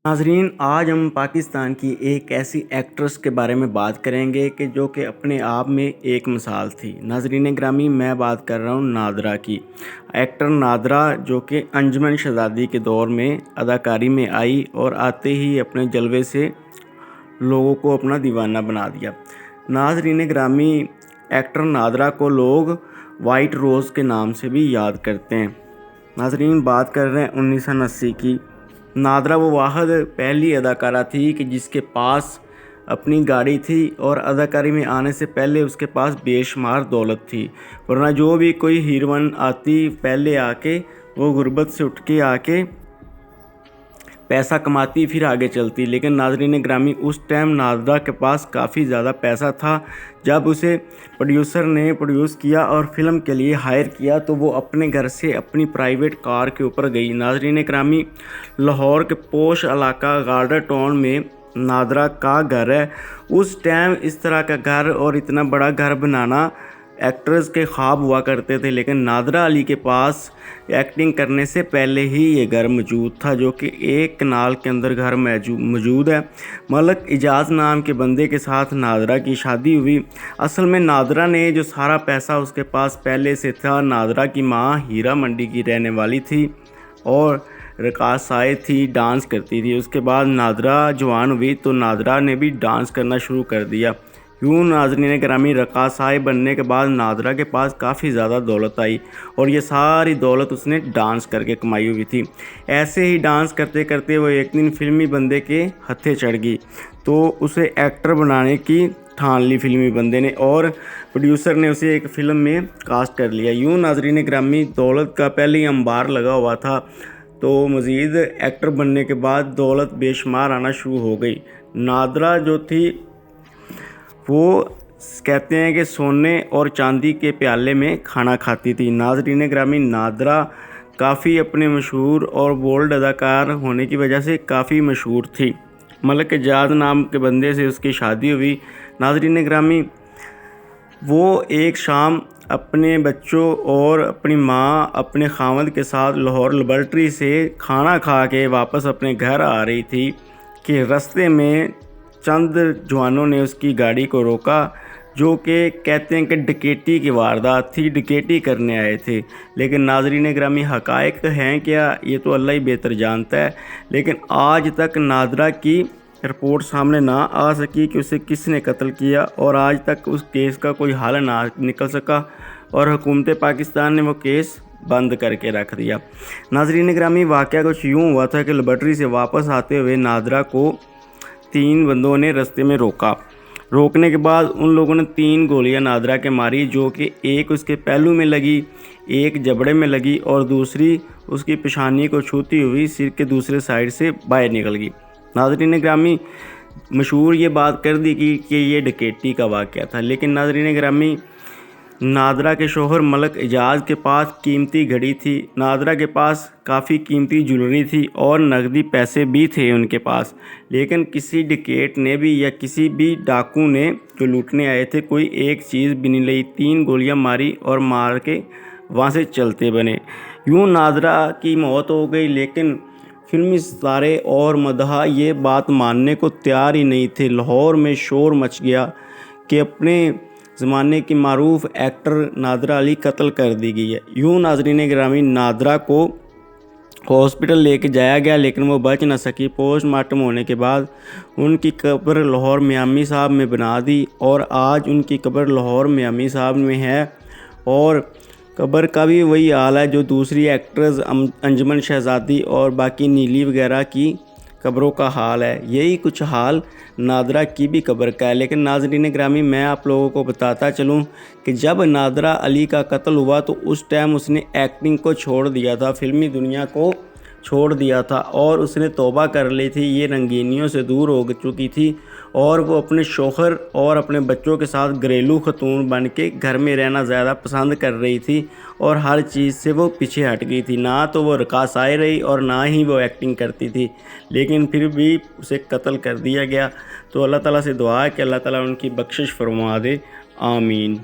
ناظرین، آج ہم پاکستان کی ایک ایسی ایکٹریس کے بارے میں بات کریں گے کہ جو کہ اپنے آپ میں ایک مثال تھی۔ ناظرین گرامی، میں بات کر رہا ہوں نادرہ کی۔ ایکٹر نادرہ جو کہ انجمن شہزادی کے دور میں اداکاری میں آئی اور آتے ہی اپنے جلوے سے لوگوں کو اپنا دیوانہ بنا دیا۔ ناظرین گرامی، ایکٹر نادرہ کو لوگ وائٹ روز کے نام سے بھی یاد کرتے ہیں۔ ناظرین، بات کر رہے ہیں 1980 کی۔ نادرہ وہ واحد پہلی اداکارہ تھی کہ جس کے پاس اپنی گاڑی تھی اور اداکاری میں آنے سے پہلے اس کے پاس بے شمار دولت تھی، ورنہ جو بھی کوئی ہیروئن آتی پہلے آ کے وہ غربت سے اٹھ کے آ کے پیسہ کماتی پھر آگے چلتی۔ لیکن ناظرین گرامی، اس ٹائم نادرہ کے پاس کافی زیادہ پیسہ تھا۔ جب اسے پروڈیوسر نے پروڈیوس کیا اور فلم کے لیے ہائر کیا تو وہ اپنے گھر سے اپنی پرائیویٹ کار کے اوپر گئی۔ ناظرین گرامی، لاہور کے پوش علاقہ گارڈر ٹاؤن میں نادرہ کا گھر ہے۔ اس ٹائم اس طرح کا گھر اور اتنا بڑا گھر بنانا ایکٹرز کے خواب ہوا کرتے تھے، لیکن نادرہ علی کے پاس ایکٹنگ کرنے سے پہلے ہی یہ گھر موجود تھا، جو کہ ایک کنال کے اندر گھر موجود ہے۔ ملک اعجاز نام کے بندے کے ساتھ نادرہ کی شادی ہوئی۔ اصل میں نادرہ نے جو سارا پیسہ اس کے پاس پہلے سے تھا، نادرہ کی ماں ہیرا منڈی کی رہنے والی تھی اور رقاصہ تھی، ڈانس کرتی تھی۔ اس کے بعد نادرہ جوان ہوئی تو نادرہ نے بھی ڈانس کرنا شروع کر دیا۔ یوں ناظرین گرامی، رقاصہ بننے کے بعد نادرہ کے پاس کافی زیادہ دولت آئی اور یہ ساری دولت اس نے ڈانس کر کے کمائی ہوئی تھی۔ ایسے ہی ڈانس کرتے کرتے وہ ایک دن فلمی بندے کے ہتھے چڑھ گئی تو اسے ایکٹر بنانے کی ٹھان لی فلمی بندے نے، اور پروڈیوسر نے اسے ایک فلم میں کاسٹ کر لیا۔ یوں ناظرین گرامی، دولت کا پہلے ہی انبار لگا ہوا تھا تو مزید ایکٹر بننے کے بعد دولت بے شمار آنا شروع ہو گئی۔ نادرہ جو تھی وہ کہتے ہیں کہ سونے اور چاندی کے پیالے میں کھانا کھاتی تھی۔ ناظرین گرامی، نادرہ کافی اپنے مشہور اور بولڈ اداکار ہونے کی وجہ سے کافی مشہور تھی۔ ملک اعجاز نام کے بندے سے اس کی شادی ہوئی۔ ناظرین گرامی، وہ ایک شام اپنے بچوں اور اپنی ماں اپنے خاوند کے ساتھ لاہور لیبارٹری سے کھانا کھا کے واپس اپنے گھر آ رہی تھی کہ رستے میں چند جوانوں نے اس کی گاڑی کو روکا، جو کہ کہتے ہیں کہ ڈکیتی کی واردات تھی، ڈکیتی کرنے آئے تھے۔ لیکن ناظرین گرامی، حقائق ہیں کیا یہ تو اللہ ہی بہتر جانتا ہے، لیکن آج تک نادرہ کی رپورٹ سامنے نہ آ سکی کہ اسے کس نے قتل کیا، اور آج تک اس کیس کا کوئی حل نہ نکل سکا اور حکومت پاکستان نے وہ کیس بند کر کے رکھ دیا۔ ناظرین گرامی، واقعہ کچھ یوں ہوا تھا کہ لیبارٹری سے واپس آتے ہوئے نادرہ کو 3 بندوں نے رستے میں روکا۔ روکنے کے بعد ان لوگوں نے 3 گولیاں نادرہ کے ماری، جو کہ ایک اس کے پہلو میں لگی، ایک جبڑے میں لگی اور دوسری اس کی پیشانی کو چھوتی ہوئی سر کے دوسرے سائڈ سے باہر نکل گئی۔ ناظرین گرامی، مشہور یہ بات کر دی کہ یہ ڈکیتی کا واقعہ تھا، لیکن ناظرین گرامی، نادرہ کے شوہر ملک اعجاز کے پاس قیمتی گھڑی تھی، نادرہ کے پاس کافی قیمتی جولری تھی اور نقدی پیسے بھی تھے ان کے پاس، لیکن کسی ڈکیٹ نے بھی یا کسی بھی ڈاکو نے جو لوٹنے آئے تھے کوئی ایک چیز بھی نہیں لی۔ 3 گولیاں ماری اور مار کے وہاں سے چلتے بنے۔ یوں نادرہ کی موت ہو گئی، لیکن فلمی ستارے اور مداح یہ بات ماننے کو تیار ہی نہیں تھے۔ لاہور میں شور مچ گیا کہ اپنے زمانے کی معروف ایکٹر نادرہ علی قتل کر دی گئی ہے۔ یوں ناظرین گرامی، نادرہ کو ہاسپٹل لے کے جایا گیا لیکن وہ بچ نہ سکی۔ پوسٹ مارٹم ہونے کے بعد ان کی قبر لاہور میامی صاحب میں بنا دی اور آج ان کی قبر لاہور میامی صاحب میں ہے، اور قبر کا بھی وہی حال ہے جو دوسری ایکٹرز انجمن شہزادی اور باقی نیلی وغیرہ کی قبروں کا حال ہے۔ یہی کچھ حال نادرہ کی بھی قبر کا ہے۔ لیکن ناظرین گرامی، میں آپ لوگوں کو بتاتا چلوں کہ جب نادرہ علی کا قتل ہوا تو اس ٹائم اس نے ایکٹنگ کو چھوڑ دیا تھا، فلمی دنیا کو چھوڑ دیا تھا اور اس نے توبہ کر لی تھی، یہ رنگینیوں سے دور ہو چکی تھی اور وہ اپنے شوہر اور اپنے بچوں کے ساتھ گھریلو خاتون بن کے گھر میں رہنا زیادہ پسند کر رہی تھی اور ہر چیز سے وہ پیچھے ہٹ گئی تھی۔ نہ تو وہ رقاصہ رہی اور نہ ہی وہ ایکٹنگ کرتی تھی، لیکن پھر بھی اسے قتل کر دیا گیا۔ تو اللہ تعالیٰ سے دعا ہے کہ اللہ تعالیٰ ان کی بخشش فرما دے، آمین۔